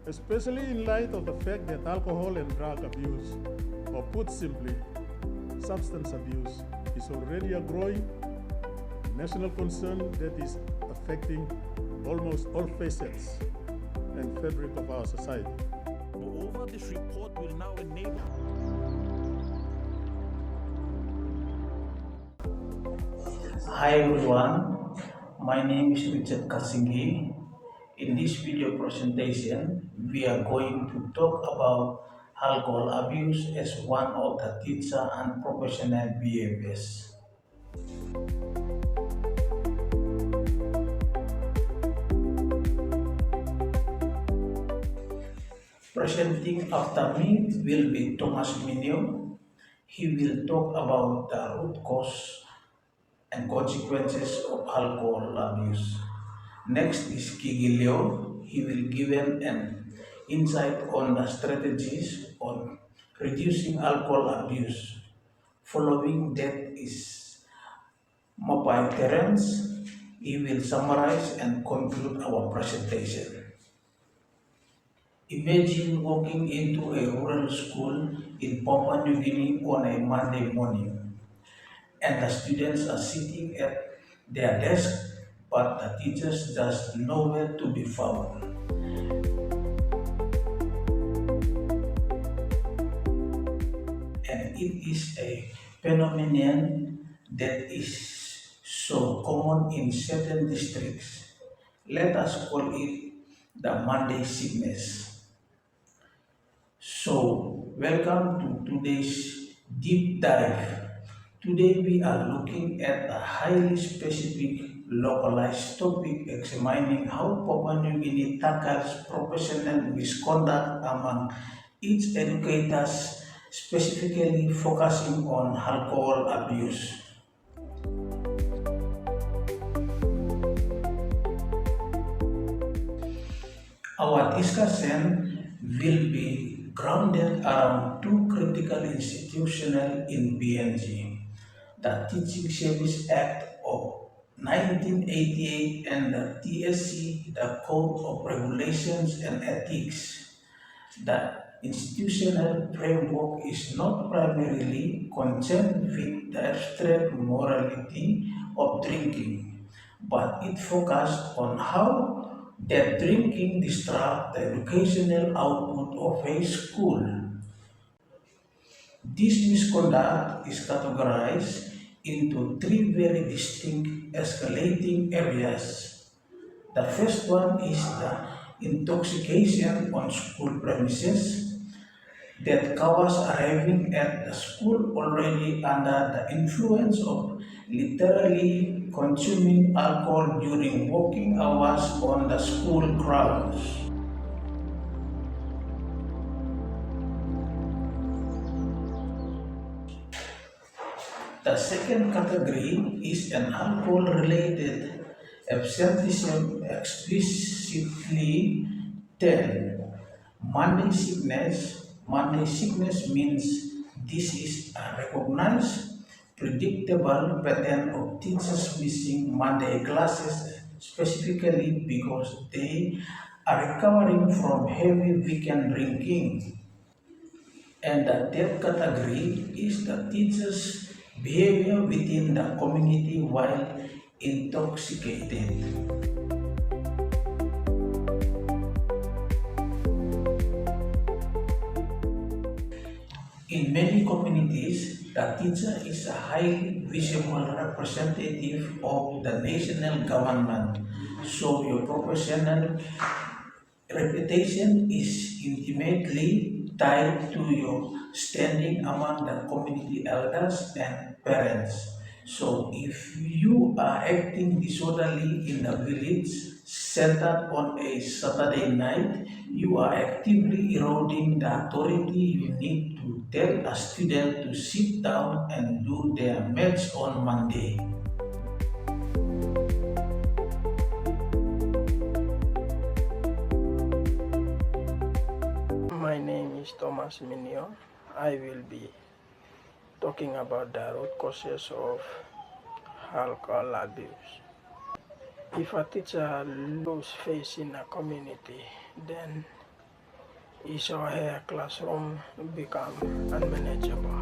especially in light of the fact that alcohol and drug abuse, or put simply, substance abuse, is already a growing national concern that is affecting almost all facets and fabric of our society. Moreover, this report will now enable Hi everyone, my name is Richard Kasingi. In this video presentation, we are going to talk about alcohol abuse as one of the teacher and professional behaviors. Presenting after me will be Thomas Minio. He will talk about the root cause and consequences of alcohol abuse. Next is Kigilio. He will give an insight on the strategies on reducing alcohol abuse. Following that is Mapai Terence. He will summarize and conclude our presentation. Imagine walking into a rural school in Papua New Guinea on a Monday morning, and the students are sitting at their desk, but the teachers just nowhere to be found. And it is a phenomenon that is so common in certain districts. Let us call it the Monday sickness. So, welcome to today's deep dive. Today we are looking at a highly specific, localized topic examining how Papua New Guinea tackles professional misconduct among its educators, specifically focusing on alcohol abuse. Our discussion will be grounded around two critical institutions in PNG, the Teaching Service Act of 1988 and the TSC, the Code of Regulations and Ethics. The institutional framework is not primarily concerned with the abstract morality of drinking, but it focused on how that drinking disrupts the educational output of a school. This misconduct is categorized into three very distinct escalating areas. The first one is the intoxication on school premises, that covers arriving at the school already under the influence of literally consuming alcohol during working hours on the school grounds. The second category is an alcohol-related absenteeism, explicitly 10. Monday sickness. Monday sickness means this is a recognized, predictable pattern of teachers missing Monday classes, specifically because they are recovering from heavy weekend drinking. And the third category is the teacher's behavior within the community while intoxicated. In many communities, the teacher is a highly visible representative of the national government, so your professional reputation is intimately tied to your standing among the community elders and parents. So, if you are acting disorderly in the village center on a Saturday night, you are actively eroding the authority you need to tell a student to sit down and do their maths on Monday. My name is Thomas Minio. I will be talking about the root causes of alcohol abuse. If a teacher loses face in a community, then is where classroom become unmanageable.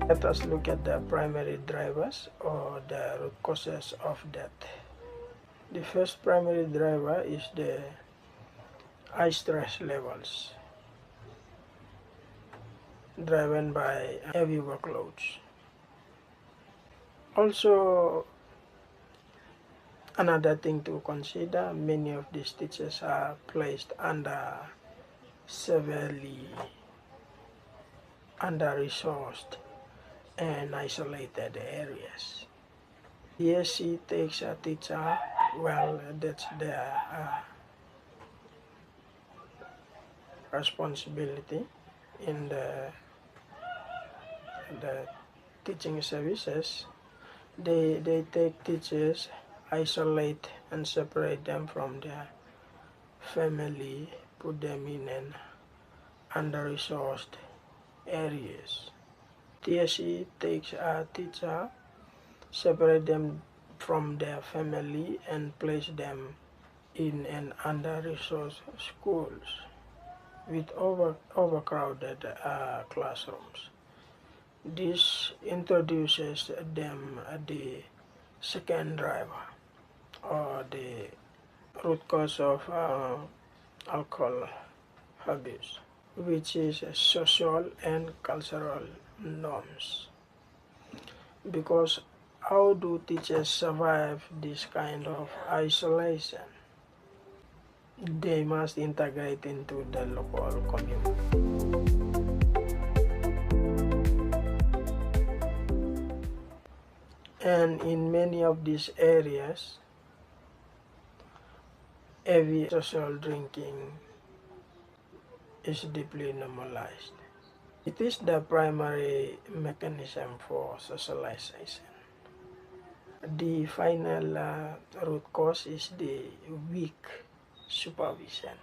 Let us look at the primary drivers or the root causes of that. The first primary driver is the high stress levels, driven by heavy workloads. Also, another thing to consider, many of these teachers are placed under severely under-resourced and isolated areas. DSC takes a teacher, well, that's their responsibility in the teaching services. They take teachers, isolate and separate them from their family, put them in an under-resourced areas. TSC takes a teacher, separate them from their family and place them in an under-resourced schools with overcrowded classrooms. This introduces them the second driver or the root cause of alcohol abuse, which is social and cultural norms. Because how do teachers survive this kind of isolation? They must integrate into the local community. And in many of these areas, heavy social drinking is deeply normalized. It is the primary mechanism for socialization. The final root cause is the weak supervision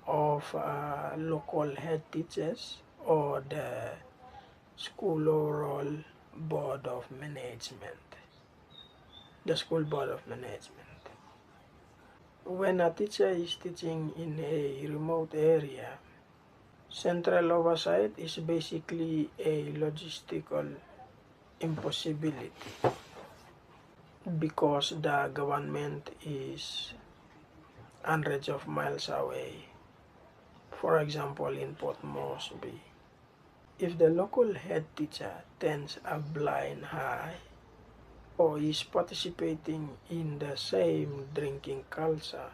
of local head teachers or the school overall board of management, the school board of management. When a teacher is teaching in a remote area, central oversight is basically a logistical impossibility because the government is hundreds of miles away. For example, in Port Moresby, if the local head teacher turns a blind eye or is participating in the same drinking culture,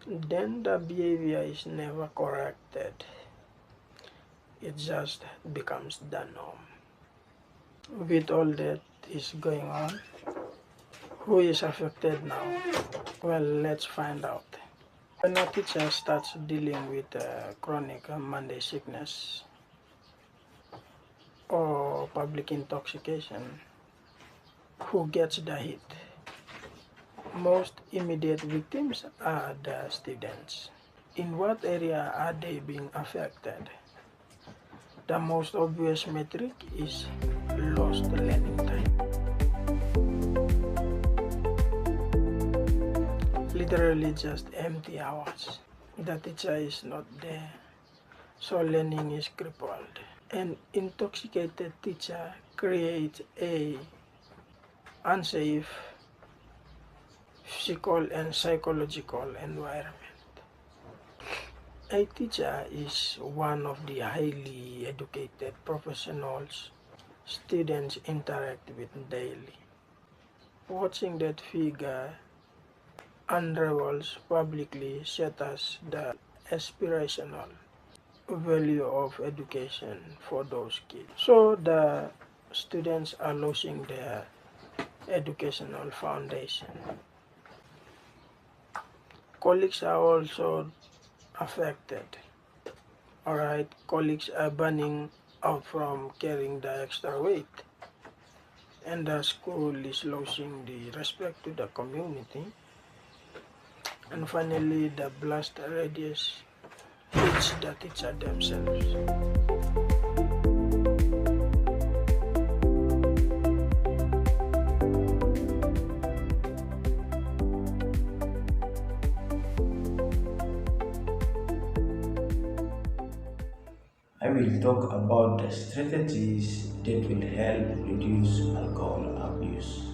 then the behavior is never corrected. It just becomes the norm. With all that is going on, who is affected now? Well, let's find out. When a teacher starts dealing with chronic Monday sickness or public intoxication, who gets the hit? Most immediate victims are the students. In what area are they being affected? The most obvious metric is lost learning time. Literally just empty hours. The teacher is not there, so learning is crippled. An intoxicated teacher creates a unsafe physical and psychological environment. A teacher is one of the highly educated professionals students interact with daily. Watching that figure unravels publicly shatters the aspirational value of education for those kids. So the students are losing their educational foundation. Colleagues are also affected. Alright, colleagues are burning out from carrying the extra weight, and the school is losing the respect to the community. And finally, the blast radius hits the teacher themselves. I will talk about the strategies that will help reduce alcohol abuse.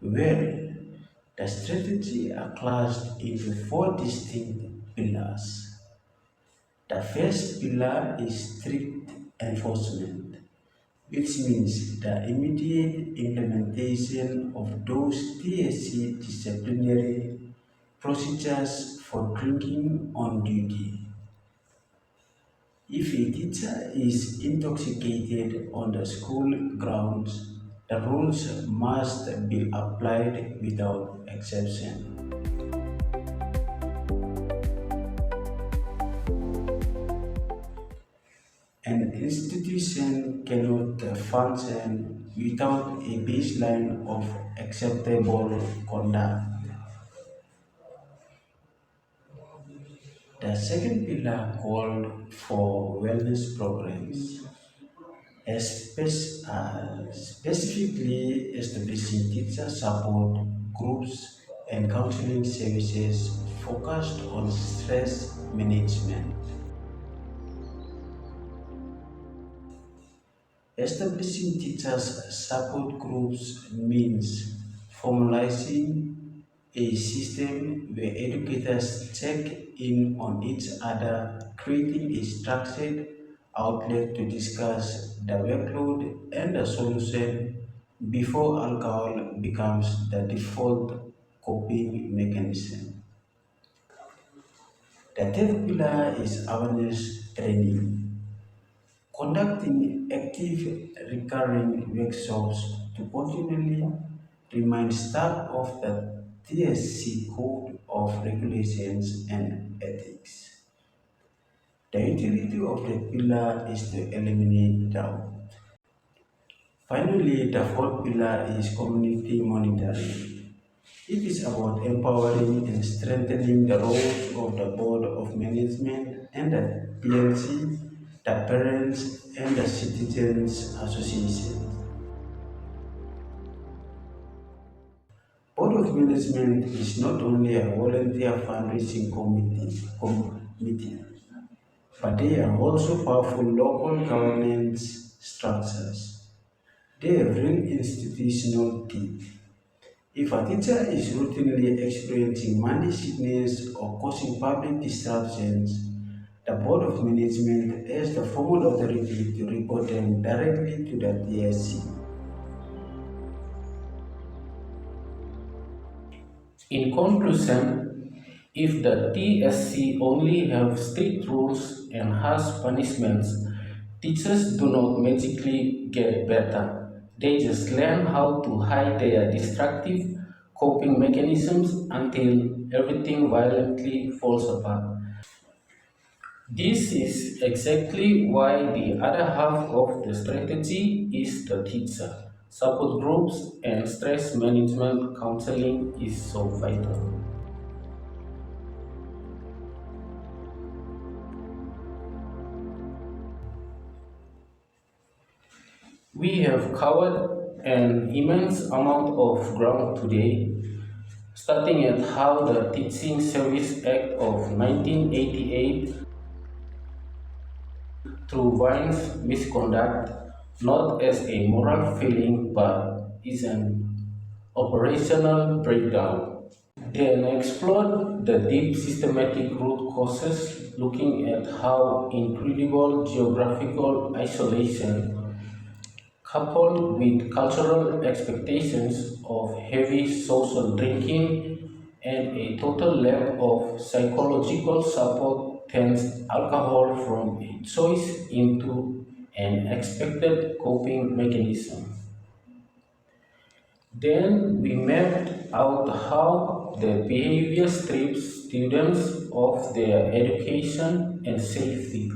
Well, the strategy are classed into four distinct pillars. The first pillar is strict enforcement, which means the immediate implementation of those TSC disciplinary procedures for drinking on duty. If a teacher is intoxicated on the school grounds, the rules must be applied without exception. An institution cannot function without a baseline of acceptable conduct. The second pillar called for wellness programs, specifically establishing teacher support groups and counseling services focused on stress management. Establishing teachers support groups means formalizing a system where educators check in on each other, creating a structured outlet to discuss the workload and the solution before alcohol becomes the default coping mechanism. The third pillar is awareness training. Conducting active recurring workshops to continually remind staff of the TSC Code of Regulations and Ethics. The utility of the pillar is to eliminate doubt. Finally, the fourth pillar is community monitoring. It is about empowering and strengthening the roles of the Board of Management and the PLC, the Parents and the Citizens Association. Board of Management is not only a volunteer fundraising committee, but they are also powerful local governance structures. They have real institutional teeth. If a teacher is routinely experiencing money sickness or causing public disruptions, the Board of Management has the formal authority to report them directly to the TSC. In conclusion, if the TSC only have strict rules and harsh punishments, teachers do not magically get better. They just learn how to hide their destructive coping mechanisms until everything violently falls apart. This is exactly why the other half of the strategy is the teacher. Support groups and stress management counseling is so vital. We have covered an immense amount of ground today, starting at how the Teaching Service Act of 1988 through Vine's misconduct not as a moral failing but is an operational breakdown. Then explored the deep systematic root causes, looking at how incredible geographical isolation coupled with cultural expectations of heavy social drinking and a total lack of psychological support turns alcohol from a choice into an expected coping mechanism. Then we mapped out how the behavior strips students of their education and safety,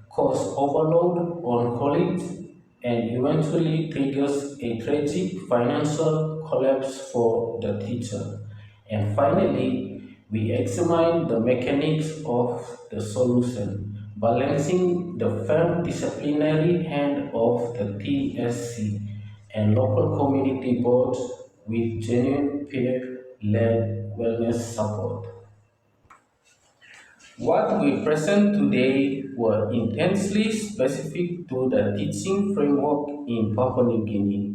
cause overload on colleagues, and eventually triggers a tragic financial collapse for the teacher. And finally, we examine the mechanics of the solution, balancing the firm disciplinary hand of the TSC and local community boards with genuine peer led wellness support. What we present today were intensely specific to the teaching framework in Papua New Guinea.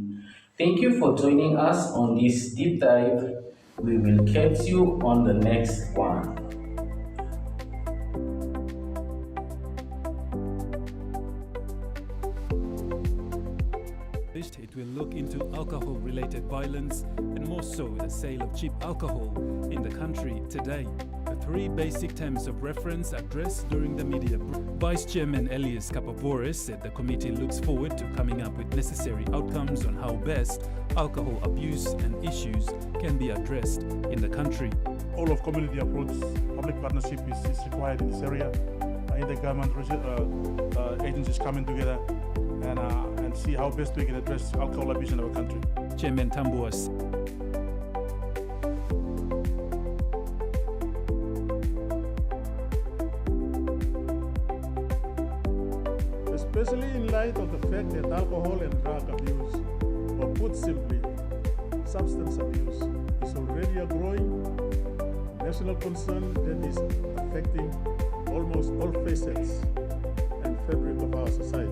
Thank you for joining us on this deep dive. We will catch you on the next one. It will look into alcohol-related violence and more so the sale of cheap alcohol in the country today. The three basic terms of reference addressed during the media. Vice Chairman Elias Kapavoris said the committee looks forward to coming up with necessary outcomes on how best alcohol abuse and issues can be addressed in the country. All of community approach, public partnership is required in this area. Intergovernment agencies coming together and see how best we can address alcohol abuse in our country. Chairman Tambuas. Especially in light of the fact that alcohol and drug abuse, or put simply, substance abuse, is already a growing national concern that is affecting almost all facets and fabric of our society.